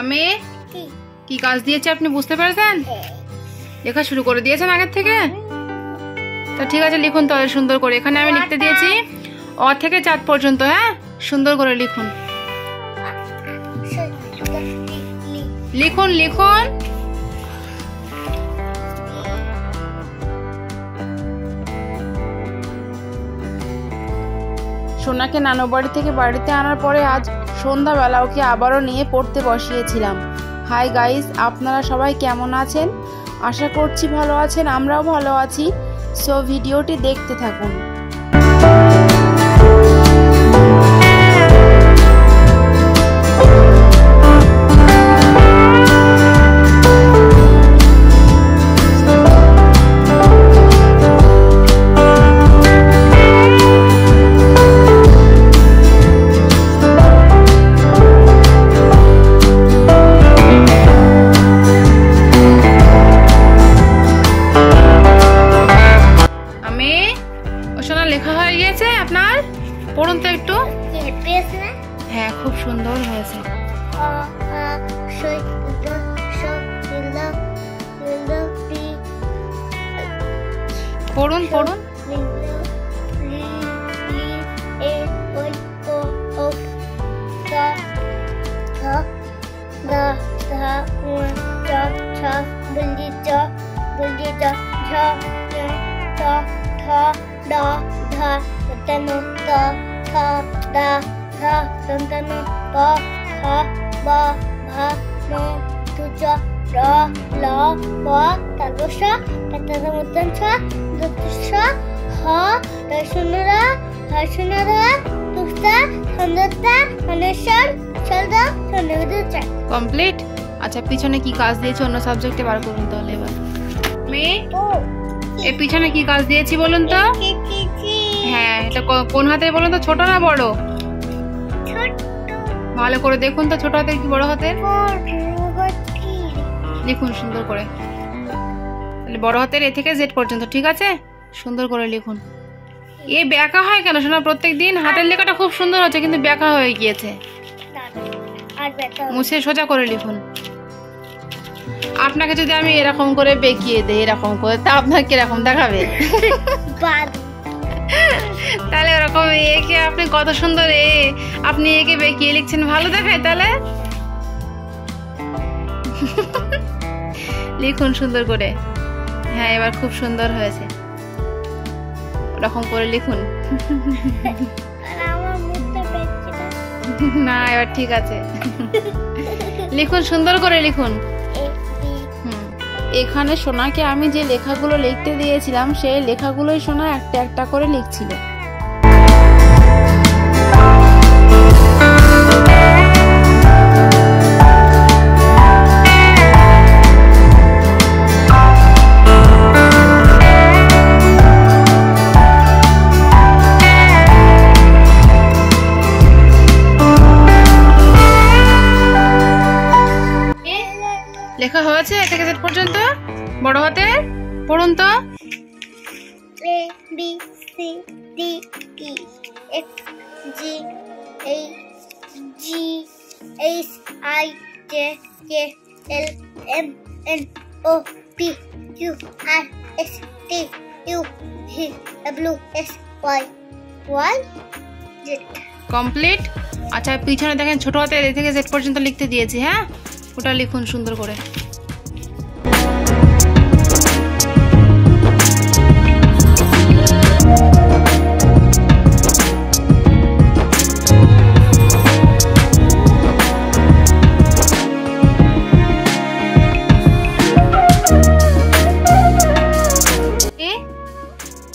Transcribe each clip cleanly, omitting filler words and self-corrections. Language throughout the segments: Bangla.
আমি কি কাজ দিয়েছি আপনি বুঝতে পেরেছেন? লেখা শুরু করে দিয়েছেন আগের থেকে? তো ঠিক আছে, লিখুন তাহলে সুন্দর করে। এখানে আমি লিখতে দিয়েছি অ থেকে চাঁদ পর্যন্ত। হ্যাঁ, সুন্দর করে লিখুন লিখুন লিখুন। সোনাকে নানু বাড়ি থেকে বাড়িতে আনার পরে আজ সন্ধ্যাবেলা ওকে আবারও নিয়ে পড়তে বসিয়েছিলাম। হাই গাইস, আপনারা সবাই কেমন আছেন? আশা করছি ভালো আছেন, আমরাও ভালো আছি। সো ভিডিওটি দেখতে থাকুন। লেখা হয়ে গিয়েছে আপনার? পড়ুন তো একটু। হ্যাঁ, খুব সুন্দর হয়েছে। পড়ুন পড়ুন। Da da tantanu ta tha da tha tantanu pa ha ba bha no tuja ra la pa tadosha tatadamutancha dutusha ha dasunara hasunara tusta sandata aneshar chalda sanducha complete. আচ্ছা, পিছনে কি কাজ দিয়েছে অন্য সাবজেক্টে বার করুন তাহলে। এবার মেয়ে, এর পিছনে কি কাজ দিয়েছি বলুন তো? হ্যাঁ, এটা কোন হাতে বলুন তো? ছোট না বড়? ভালো করে দেখুন তো, ছোট হাতের কি বড় হাতের? লিখুন সুন্দর করে। তাহলে বড় হাতের এ থেকে জেড পর্যন্ত, ঠিক আছে? সুন্দর করে লিখুন। এ ব্যাকা হয় কেন শোনা? প্রত্যেক দিন হাতের লেখাটা খুব সুন্দর হচ্ছে, কিন্তু ব্যাকা হয়ে গিয়েছে। মুছে সোজা করে লিখুন। আপনাকে যদি আমি এরকম করে বেঁকিয়ে দেই, এরকম করে, তা আপনার কিরকম দেখাবে? তাহলে এরকম একে আপনি কত সুন্দর আপনি একে বেঁকিয়ে লিখছেন, ভালো দেখায় তাহলে? লিখুন সুন্দর করে। হ্যাঁ, এবার খুব সুন্দর হয়েছে, ওরকম করে লিখুন। না, এবার ঠিক আছে। লিখুন সুন্দর করে লিখুন। এখানে সোনাকে আমি যে লেখাগুলো লিখতে দিয়েছিলাম সেই লেখাগুলোই সোনা একটা একটা করে লিখছিল। লেখা হয়েছে এ থেকে জেড পর্যন্ত বড় হাতে। পড়ুন তো। A B C D E F G H I J K L M N O P Q R S T U V W X Y Z। Complete. আচ্ছা, পিছনে দেখেন ছোট হাতে এ থেকে জেড পর্যন্ত লিখতে দিয়েছি। হ্যাঁ, ওটা লিখুন সুন্দর করে।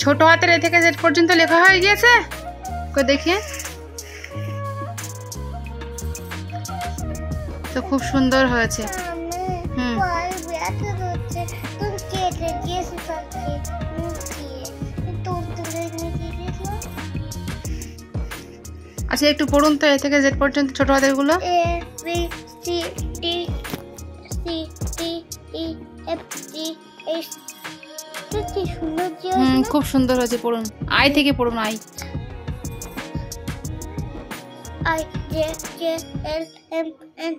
ছোট হাতের এ থেকে জেড পর্যন্ত লেখা হয়ে গিয়েছে, দেখে তো খুব সুন্দর হয়েছে। আচ্ছা, একটু পড়ুন তো এ থেকে জেড পর্যন্ত ছোট হাতের গুলো। A B C D E F G H। খুব সুন্দর হয়েছে, পড়ুন। আই থেকে পড়ুন। I I J K L M N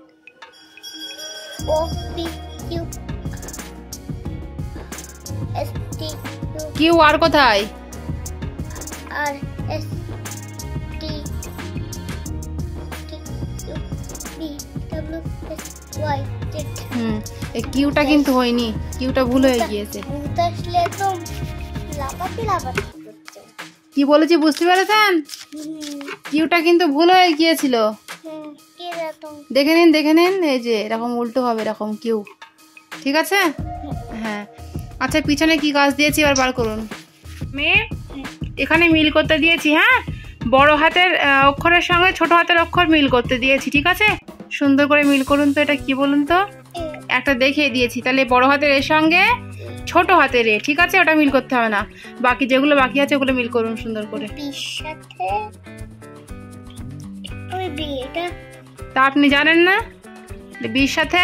O P Q S T U Q R কোথায়? R S T U V W X Y Z। এই কিউটা কিন্তু হয়নি, কিউটা ভুল হয়ে গিয়েছে। আসলে তো লাপাতি করছে। কি বলেছি বুঝতে পেরেছেন? কিউটা কিন্তু ভুল হয়ে গিয়েছিল। দেখে নিন, এই যে এরকম উল্টো হবে, এরকম কিউ, ঠিক আছে? হ্যাঁ, আচ্ছা পিছনে কি কাজ দিয়েছি এবার বার করুন। আমি এখানে মিল করতে দিয়েছি, হ্যাঁ, বড় হাতের অক্ষরের সঙ্গে ছোট হাতের অক্ষর মিল করতে দিয়েছি, ঠিক আছে? সুন্দর করে মিল করুন তো। এটা কি বলুন তো? একটা দেখিয়ে দিয়েছি, তাহলে বড় হাতের এর সঙ্গে ছোট হাতের এ, ঠিক আছে? ওটা মিল করতে হবে না, বাকি যেগুলো বাকি আছে ওগুলো মিল করুন সুন্দর করে। তা আপনি জানেন না? বির সাথে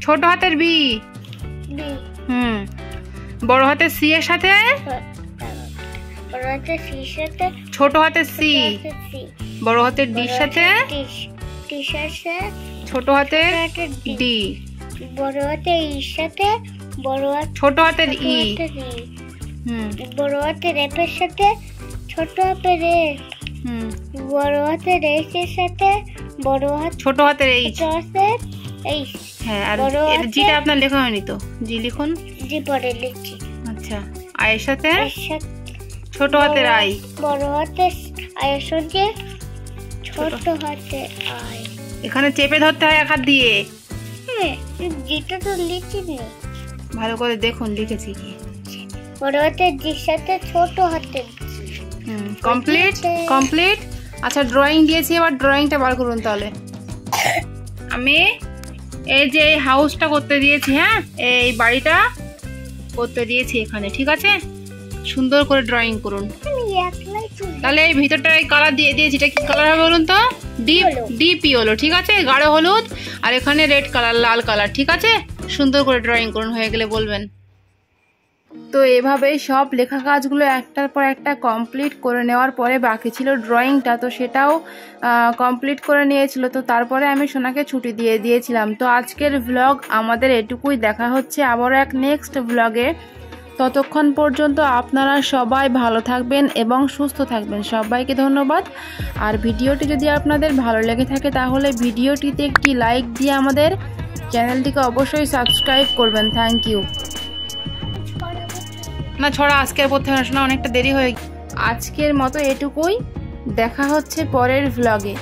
ছোট হাতের বি, বড় হাতের সি এর সাথে ছোট হাতের সি, বড় হাতের ডির সাথে ছোট হাতের ডি, বড় হাতের ইর সাথে ছোট হাতের ই, বড় হাতের এফের সাথে ছোট হাতের এফ, বড় হাতের এইচ এর সাথে বড় হাত ছোট হাতের এইচ। হ্যাঁ, আর জিটা আপনার লেখা হয়নি তো, জি লিখুন। জি পরে লিখছি। আচ্ছা, আয়ের সাথে ছোট হাতের আই, বড় হাতের আয়ের সাথে ছোট হাতের আই। এখানে চেপে ধরতে হয় এক হাত দিয়ে। জিটা তো লিখছি না, ভালো করে দেখুন লিখেছি কি। বড় হাতের জির সাথে ছোট হাতের। কমপ্লিট। আচ্ছা ড্রয়িং দিয়েছি, এবার ড্রয়িংটা বার করুন তাহলে। আমি এই যে হাউসটা করতে দিয়েছি, হ্যাঁ, এই বাড়িটা করতে দিয়েছি এখানে, ঠিক আছে? সুন্দর করে ড্রয়িং করুন। তাহলে এই ভিতরটা এই কালার দিয়ে দিয়েছি, এটা কি কালার হবে বলুন তো? ডিপ ইয়েলো, ঠিক আছে? গাঢ় হলুদ, আর এখানে রেড কালার, লাল কালার, ঠিক আছে? সুন্দর করে ড্রয়িং করুন, হয়ে গেলে বলবেন। তো এভাবেই সব লেখা কাজগুলো একটার পর একটা কমপ্লিট করে নেওয়ার পরে বাকি ছিল ড্রয়িংটা, তো সেটাও কমপ্লিট করে নিয়েছিল। তো তারপরে আমি সোনাকে ছুটি দিয়ে দিয়েছিলাম। তো আজকের ভ্লগ আমাদের এটুকুই, দেখা হচ্ছে আবারও এক নেক্সট ভ্লগে। ততক্ষণ পর্যন্ত আপনারা সবাই ভালো থাকবেন এবং সুস্থ থাকবেন। সবাইকে ধন্যবাদ। আর ভিডিওটি যদি আপনাদের ভালো লেগে থাকে তাহলে ভিডিওটিতে একটি লাইক দিয়ে আমাদের চ্যানেলটিকে অবশ্যই সাবস্ক্রাইব করবেন। Thank you. না ছড়া আজকের পড়তে হবে না, অনেকটা দেরি হয়ে, আজকের মতো এটুকুই, দেখা হচ্ছে পরের ভ্লগে।